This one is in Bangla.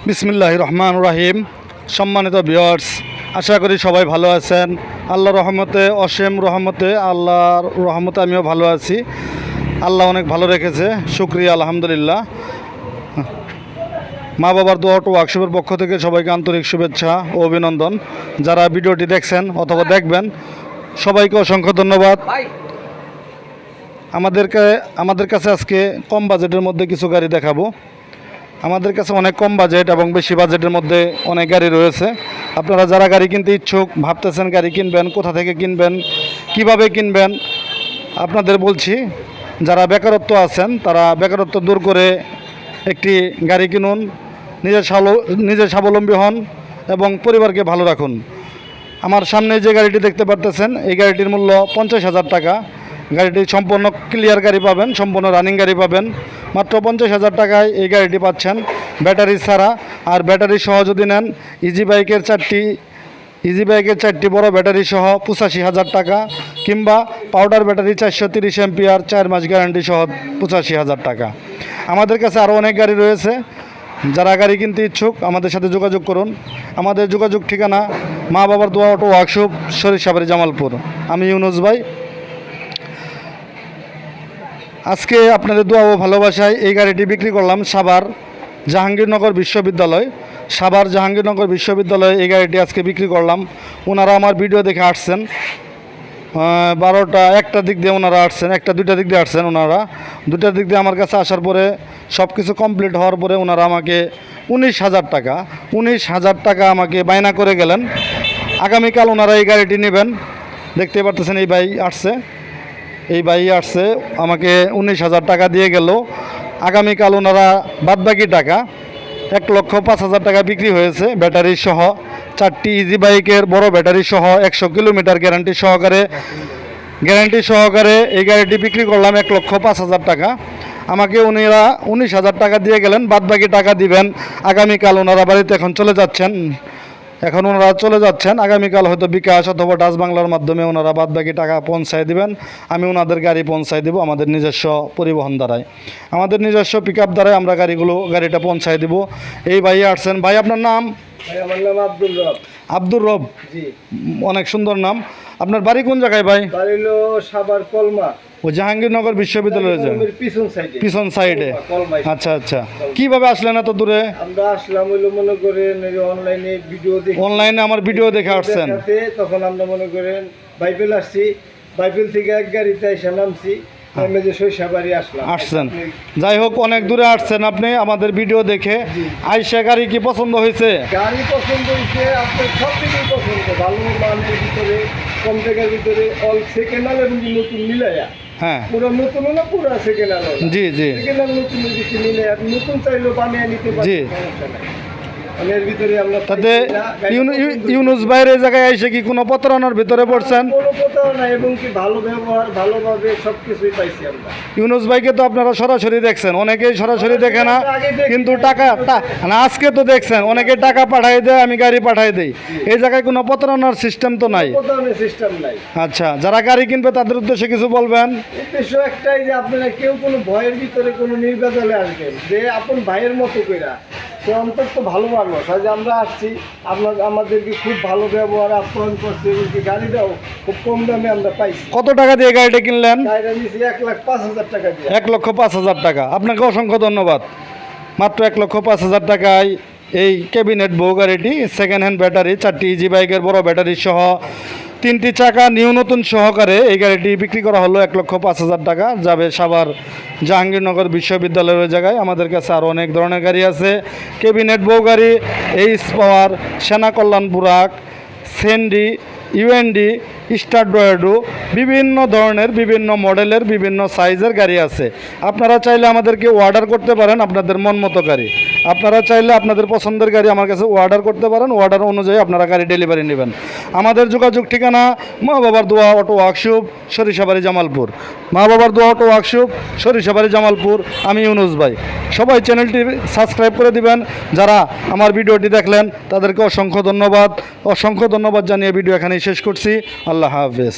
বিসমিল্লাহির রহমানির রহিম। সম্মানিত ভিউয়ার্স, আশা করি সবাই ভালো আছেন। আল্লাহর রহমতে, অসীম রহমতে, আল্লাহর রহমতে আমিও ভালো আছি। আল্লাহ অনেক ভালো রেখেছে, শুকরিয়া আলহামদুলিল্লাহ। মা বাবার দোয়া অটো ওয়ার্কশপের পক্ষ থেকে সবাইকে আন্তরিক শুভেচ্ছা ও অভিনন্দন। যারা ভিডিওটি দেখছেন অথবা দেখবেন, সবাইকে অসংখ্য ধন্যবাদ। আমাদের কাছে আজকে কম বাজেটের মধ্যে কিছু গাড়ি দেখাবো। আমাদের কাছে অনেক কম বাজেট এবং বেশি বাজেটের মধ্যে অনেক গাড়ি রয়েছে। আপনারা যারা গাড়ি কিনতে ইচ্ছুক, ভাবতেছেন গাড়ি কিনবেন, কোথা থেকে কিনবেন, কিভাবে কিনবেন, আপনাদের বলছি, যারা বেকারত্ব আছেন তারা বেকারত্ব দূর করে একটি গাড়ি কিনুন, নিজের স্বাবলম্বী হন এবং পরিবারকে ভালো রাখুন। আমার সামনে যে গাড়িটি দেখতে পারতেছেন, এই গাড়িটির মূল্য 50,000 টাকা। গাড়িটি সম্পূর্ণ ক্লিয়ার গাড়ি পাবেন, সম্পূর্ণ রানিং গাড়ি পাবেন। মাত্র 50,000 টাকায় এই গাড়িটি পাচ্ছেন ব্যাটারি ছাড়া। আর ব্যাটারি সহ যদি নেন, ইজি বাইকের চারটি বড় ব্যাটারি সহ 85,000 টাকা, কিংবা পাউডার ব্যাটারি 430 এম্পিয়ার 4 মাস গ্যারান্টি সহ 85,000 টাকা। আমাদের কাছে আরও অনেক গাড়ি রয়েছে। যারা গাড়ি কিনতে ইচ্ছুক আমাদের সাথে যোগাযোগ করুন। আমাদের যোগাযোগ ঠিকানা মা বাবার দোয়া অটো ওয়ার্কশপ, সরিষাবাড়ি, জামালপুর। আমি ইউনুস ভাই। আজকে আপনাদের দোয়া ও ভালোবাসায় এই গাড়িটি বিক্রি করলাম সাভার জাহাঙ্গীরনগর বিশ্ববিদ্যালয়ে এই গাড়িটি আজকে বিক্রি করলাম। ওনারা আমার ভিডিও দেখে আসছেন, 1টার দিক দিয়ে ওনারা আসছেন, 2টার দিক দিয়ে আসছেন। ওনারা 2টার দিক দিয়ে আমার কাছে আসার পরে সব কিছু কমপ্লিট হওয়ার পরে ওনারা আমাকে 19,000 টাকা আমাকে বায়না করে গেলেন। আগামীকাল ওনারা এই গাড়িটি নেবেন। দেখতে পারতেছেন এই ভাই আসছে আমাকে 19,000 টাকা দিয়ে গেল। আগামীকাল ওনারা বাদবাকি টাকা 1,05,000 টাকা বিক্রি হয়েছে ব্যাটারি সহ। 4টি ইজি বাইকের বড় ব্যাটারি সহ 100 কিলোমিটার গ্যারান্টি সহকারে এই গাড়িটি বিক্রি করলাম 1,05,000 টাকা। আমাকে ওনারা 19,000 টাকা দিয়ে গেলেন, বাদবাকি টাকা দিবেন আগামীকাল। ওনারা বাড়িতে এখন চলে যাচ্ছেন। আগামীকাল হয়তো বিকাশ অথবা ডাচ বাংলার মাধ্যমে ওনারা বাদবাকি টাকা পৌঁছায় দিবেন। আমি ওনাদের গাড়ি পৌঁছায় দেব আমাদের নিজস্ব পরিবহন দ্বারাই, আমাদের নিজস্ব পিক আপ দ্বারাই আমরা গাড়িটা পৌঁছায় দেব। এই ভাই আসছেন। ভাই আপনার নাম? আমার নাম আব্দুর রব। জি, অনেক সুন্দর নাম। আপনার বাড়ি কোন জায়গায় ভাই? বাড়ি হলো সাভার কলমা, ও জাহাঙ্গীরনগর বিশ্ববিদ্যালয়ে যান পিছন সাইডে। আচ্ছা, কিভাবে আসলেন এত দূরে? আমরা আসলাম হইলো মনে করেন অনলাইনে আমার ভিডিও দেখে আসছেন। তখন আমরা মনে করেন বাইবেল আসছি, বাইবেল থেকে এক গাড়িতে এসে নামছি, আসছেন। যাই হোক, অনেক দূরে আসছেন আপনি আমাদের ভিডিও দেখে। আইসা গাড়ি কি পছন্দ হয়েছে? গাড়ি পছন্দ হয়েছে, আপনার সব দিকেই পছন্দ। ভালো মানের ভিতরে, কম টাকার ভিতরে, অল সেকেন্ড হ্যান্ড এবং নতুন মিলাইয়া। হ্যাঁ, পুরো নতুন না, পুরো সেকেন্ড হ্যান্ড। জি, সেকেন্ড হ্যান্ড নতুন মিলাইয়া, নতুন চাইলেও বানিয়ে নিতে পারি। জি, তাতে ইউনুস ভাইয়ের এই জায়গায় এসে কি কোনো প্রতারণার ভিতরে পড়ছেন? কোনো প্রতারণা এবং কি ভালো ব্যবহার, ভালোভাবে সবকিছুই পাইছি আমরা। ইউনুস ভাইকে তো আপনারা সরাসরি দেখছেন, অনেকেই সরাসরি দেখে না, কিন্তু টাকা আজকে তো দেখছেন অনেকে টাকা পাঠাই দেয়, আমি গাড়ি পাঠাই দেই। এই জায়গায় কোনো প্রতারণার সিস্টেম তো নাই। আচ্ছা, যারা গাড়ি কিনবে তাদের উদ্দেশ্যে কিছু বলবেন? উদ্দেশ্য একটাই, যে আপনারা কেউ কোনো ভয়ের ভিতরে কোনো নির্বাচনে আসবেন, যে আপন ভাইয়ের মতো করে সে অন্তত ভালো মানুষ। আজ আমরা আসছি, আমাদেরকে খুব ভালো ব্যবহার আপ্যায়ন করছে, এমনকি গাড়িটাও খুব কম দামে আমরা পাইছি। কত টাকা দিয়ে গাড়িটা কিনলেন? গাড়িটা নিয়েছি 1,05,000 টাকা দিয়ে। 1,05,000 টাকা। আপনাকে অসংখ্য ধন্যবাদ। মাত্র 1,05,000 টাকায় এই ক্যাবিনেট বউ গাড়িটি, সেকেন্ড হ্যান্ড ব্যাটারি, 4টি ইজি বাইকের বড় ব্যাটারি সহ 3টি চাকা নিউ নতুন সহকারে এই গাড়িটি বিক্রি করা হলো 1,05,000 টাকা। যাবে সাভার জাহাঙ্গীরনগর বিশ্ববিদ্যালয়ের জায়গায়। আমাদের কাছে আরও অনেক ধরনের গাড়ি আছে। ক্যাবিনেট বউ গাড়ি, এইচ পাওয়ার, সেনা কল্যাণ বুরাক, সেন্ডি, ইউএনডি, স্টার ড্রয়েডো, বিভিন্ন ধরনের, বিভিন্ন মডেলের, বিভিন্ন সাইজের গাড়ি আছে। আপনারা চাইলে আমাদেরকে অর্ডার করতে পারেন আপনাদের মন মতো গাড়ি। আপনারা চাইলে আপনাদের পছন্দের গাড়ি আমার কাছে অর্ডার করতে পারেন। অর্ডার অনুযায়ী আপনারা গাড়ি ডেলিভারি নেবেন। আমাদের যোগাযোগ ঠিকানা মা বাবার দোয়া অটো ওয়ার্কশপ, সরিষাবাড়ি, জামালপুর। মা বাবার দোয়া অটো ওয়ার্কশপ, সরিষাবাড়ি, জামালপুর। আমি ইউনুস ভাই। সবাই চ্যানেলটি সাবস্ক্রাইব করে দিবেন। যারা আমার ভিডিওটি দেখলেন তাদেরকে অসংখ্য ধন্যবাদ জানিয়ে ভিডিও এখানেই শেষ করছি। আল্লাহ হাফেজ।